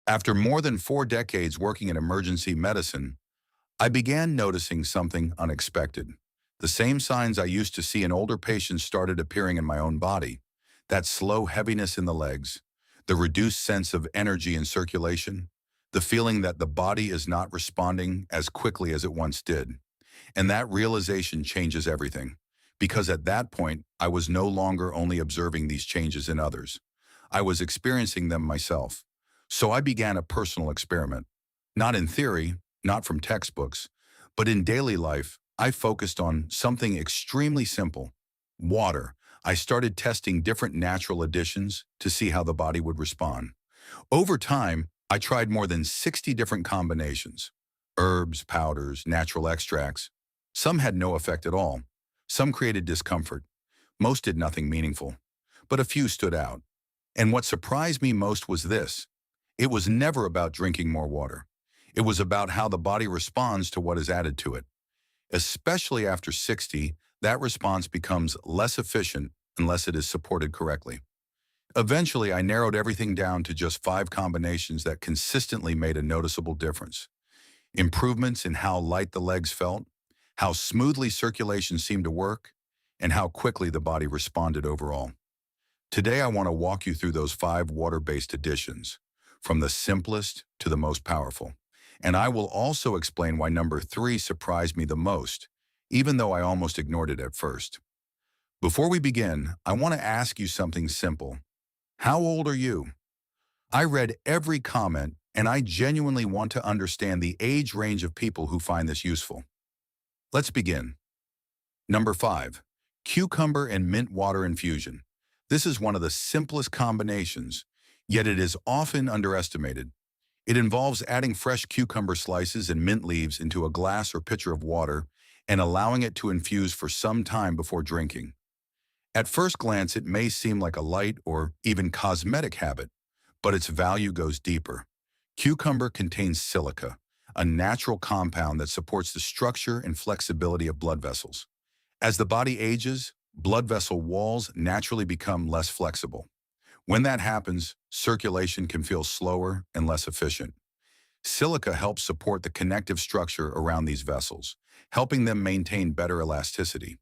After more than 4 decades working in emergency medicine, I began noticing something unexpected. The same signs I used to see in older patients started appearing in my own body. That slow heaviness in the legs, the reduced sense of energy and circulation, the feeling that the body is not responding as quickly as it once did. And that realization changes everything. Because at that point, I was no longer only observing these changes in others. I was experiencing them myself. So I began a personal experiment. Not in theory, not from textbooks, but in daily life, I focused on something extremely simple: water. I started testing different natural additions to see how the body would respond. Over time, I tried more than 60 different combinations: herbs, powders, natural extracts. Some had no effect at all. Some created discomfort. Most did nothing meaningful. But a few stood out. And what surprised me most was this: it was never about drinking more water. It was about how the body responds to what is added to it. Especially after 60, that response becomes less efficient unless it is supported correctly. Eventually, I narrowed everything down to just 5 combinations that consistently made a noticeable difference. Improvements in how light the legs felt, how smoothly circulation seemed to work, and how quickly the body responded overall. Today, I want to walk you through those 5 water-based additions, from the simplest to the most powerful. And I will also explain why number 3 surprised me the most, even though I almost ignored it at first. Before we begin, I want to ask you something simple. How old are you? I read every comment, and I genuinely want to understand the age range of people who find this useful. Let's begin. Number 5, cucumber and mint water infusion. This is one of the simplest combinations, yet it is often underestimated. It involves adding fresh cucumber slices and mint leaves into a glass or pitcher of water and allowing it to infuse for some time before drinking. At first glance, it may seem like a light or even cosmetic habit, but its value goes deeper. Cucumber contains silica, a natural compound that supports the structure and flexibility of blood vessels. As the body ages, blood vessel walls naturally become less flexible. When that happens, circulation can feel slower and less efficient. Silica helps support the connective structure around these vessels, helping them maintain better elasticity.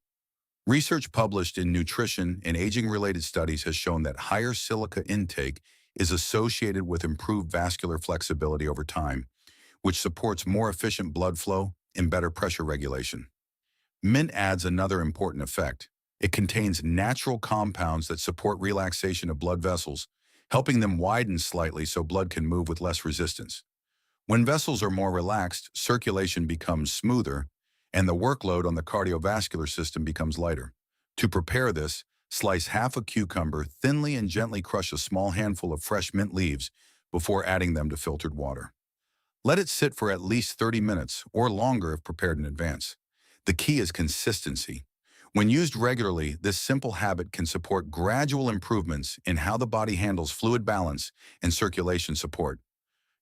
Research published in Nutrition and Aging-related studies has shown that higher silica intake is associated with improved vascular flexibility over time, which supports more efficient blood flow and better pressure regulation. Mint adds another important effect. It contains natural compounds that support relaxation of blood vessels, helping them widen slightly so blood can move with less resistance. When vessels are more relaxed, circulation becomes smoother, and the workload on the cardiovascular system becomes lighter. To prepare this, slice half a cucumber, thinly and gently crush a small handful of fresh mint leaves before adding them to filtered water. Let it sit for at least 30 minutes or longer if prepared in advance. The key is consistency. When used regularly, this simple habit can support gradual improvements in how the body handles fluid balance and circulation support.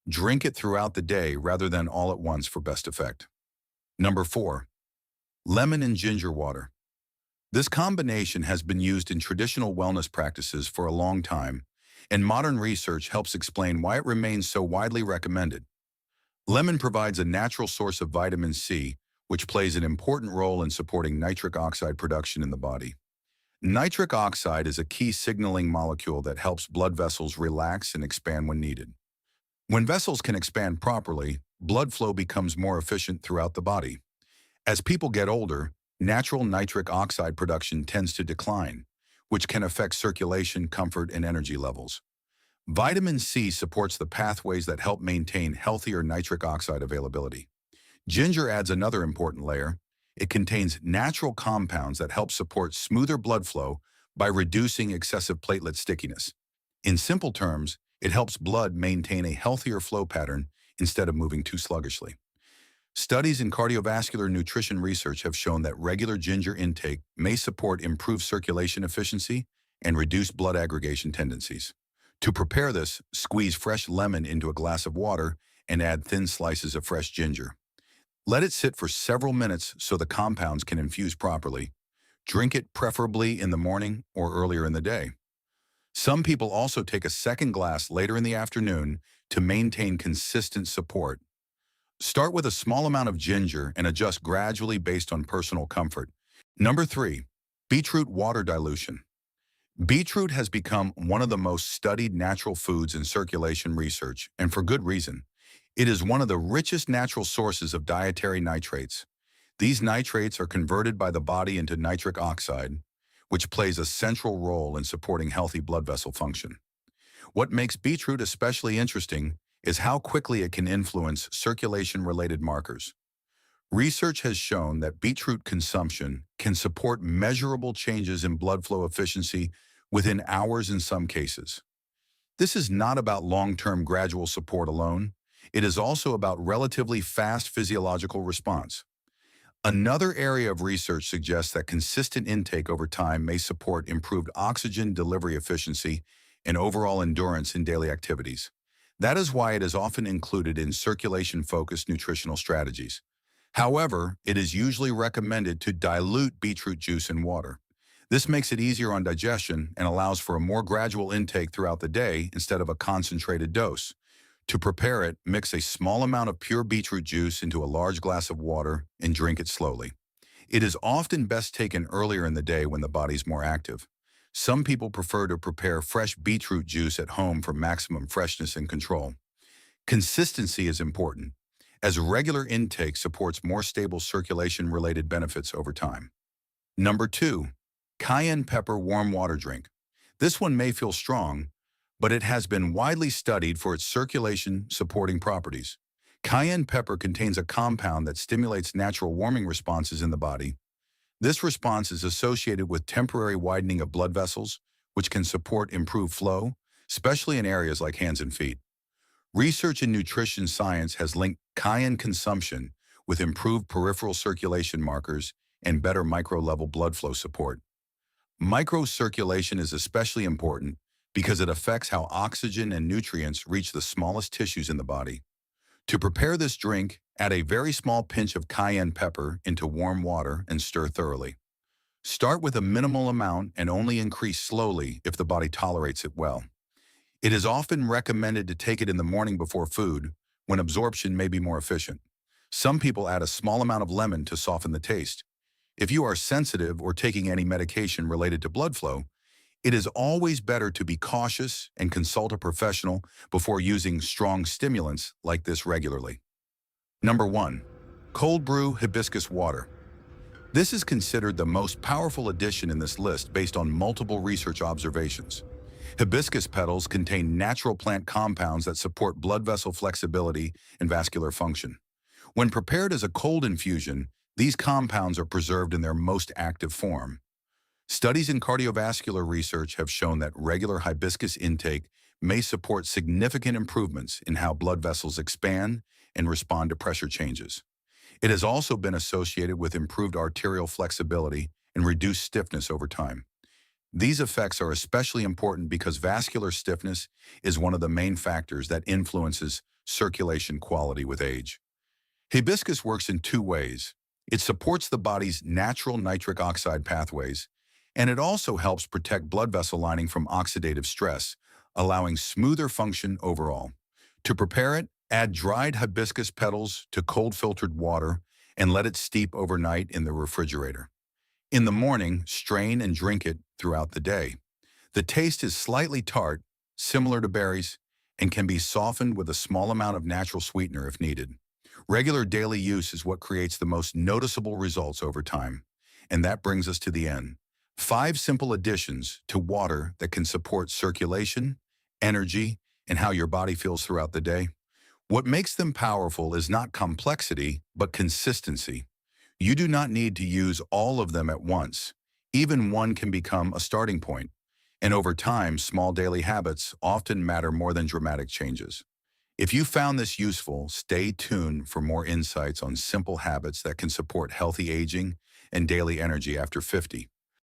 Drink it throughout the day rather than all at once for best effect. Number 4, lemon and ginger water. This combination has been used in traditional wellness practices for a long time, and modern research helps explain why it remains so widely recommended. Lemon provides a natural source of vitamin C, which plays an important role in supporting nitric oxide production in the body. Nitric oxide is a key signaling molecule that helps blood vessels relax and expand when needed. When vessels can expand properly, blood flow becomes more efficient throughout the body. As people get older, natural nitric oxide production tends to decline, which can affect circulation, comfort, and energy levels. Vitamin C supports the pathways that help maintain healthier nitric oxide availability. Ginger adds another important layer. It contains natural compounds that help support smoother blood flow by reducing excessive platelet stickiness. In simple terms, it helps blood maintain a healthier flow pattern instead of moving too sluggishly. Studies in cardiovascular nutrition research have shown that regular ginger intake may support improved circulation efficiency and reduce blood aggregation tendencies. To prepare this, squeeze fresh lemon into a glass of water and add thin slices of fresh ginger. Let it sit for several minutes so the compounds can infuse properly. Drink it preferably in the morning or earlier in the day. Some people also take a second glass later in the afternoon to maintain consistent support. Start with a small amount of ginger and adjust gradually based on personal comfort. Number 3. Beetroot water dilution. Beetroot has become one of the most studied natural foods in circulation research, and for good reason. It is one of the richest natural sources of dietary nitrates. These nitrates are converted by the body into nitric oxide, which plays a central role in supporting healthy blood vessel function. What makes beetroot especially interesting is how quickly it can influence circulation-related markers. Research has shown that beetroot consumption can support measurable changes in blood flow efficiency within hours in some cases. This is not about long-term gradual support alone. It is also about relatively fast physiological response. Another area of research suggests that consistent intake over time may support improved oxygen delivery efficiency and overall endurance in daily activities. That is why it is often included in circulation-focused nutritional strategies. However, it is usually recommended to dilute beetroot juice in water. This makes it easier on digestion and allows for a more gradual intake throughout the day instead of a concentrated dose. To prepare it, mix a small amount of pure beetroot juice into a large glass of water and drink it slowly. It is often best taken earlier in the day when the body's more active. Some people prefer to prepare fresh beetroot juice at home for maximum freshness and control. Consistency is important, as regular intake supports more stable circulation-related benefits over time. Number 2. Cayenne pepper warm water drink. This one may feel strong, but it has been widely studied for its circulation-supporting properties. Cayenne pepper contains a compound that stimulates natural warming responses in the body. This response is associated with temporary widening of blood vessels, which can support improved flow, especially in areas like hands and feet. Research in nutrition science has linked cayenne consumption with improved peripheral circulation markers and better micro-level blood flow support. Microcirculation is especially important because it affects how oxygen and nutrients reach the smallest tissues in the body. To prepare this drink, add a very small pinch of cayenne pepper into warm water and stir thoroughly. Start with a minimal amount and only increase slowly if the body tolerates it well. It is often recommended to take it in the morning before food, when absorption may be more efficient. Some people add a small amount of lemon to soften the taste. If you are sensitive or taking any medication related to blood flow, it is always better to be cautious and consult a professional before using strong stimulants like this regularly. Number 1. Cold brew hibiscus water. This is considered the most powerful addition in this list based on multiple research observations. Hibiscus petals contain natural plant compounds that support blood vessel flexibility and vascular function. When prepared as a cold infusion, these compounds are preserved in their most active form. Studies in cardiovascular research have shown that regular hibiscus intake may support significant improvements in how blood vessels expand and respond to pressure changes. It has also been associated with improved arterial flexibility and reduced stiffness over time. These effects are especially important because vascular stiffness is one of the main factors that influences circulation quality with age. Hibiscus works in 2 ways. It supports the body's natural nitric oxide pathways, and it also helps protect blood vessel lining from oxidative stress, allowing smoother function overall. To prepare it, add dried hibiscus petals to cold filtered water and let it steep overnight in the refrigerator. In the morning, strain and drink it throughout the day. The taste is slightly tart, similar to berries, and can be softened with a small amount of natural sweetener if needed. Regular daily use is what creates the most noticeable results over time. And that brings us to the end. 5 simple additions to water that can support circulation, energy, and how your body feels throughout the day. What makes them powerful is not complexity, but consistency. You do not need to use all of them at once. Even one can become a starting point. And over time, small daily habits often matter more than dramatic changes. If you found this useful, stay tuned for more insights on simple habits that can support healthy aging and daily energy after 50.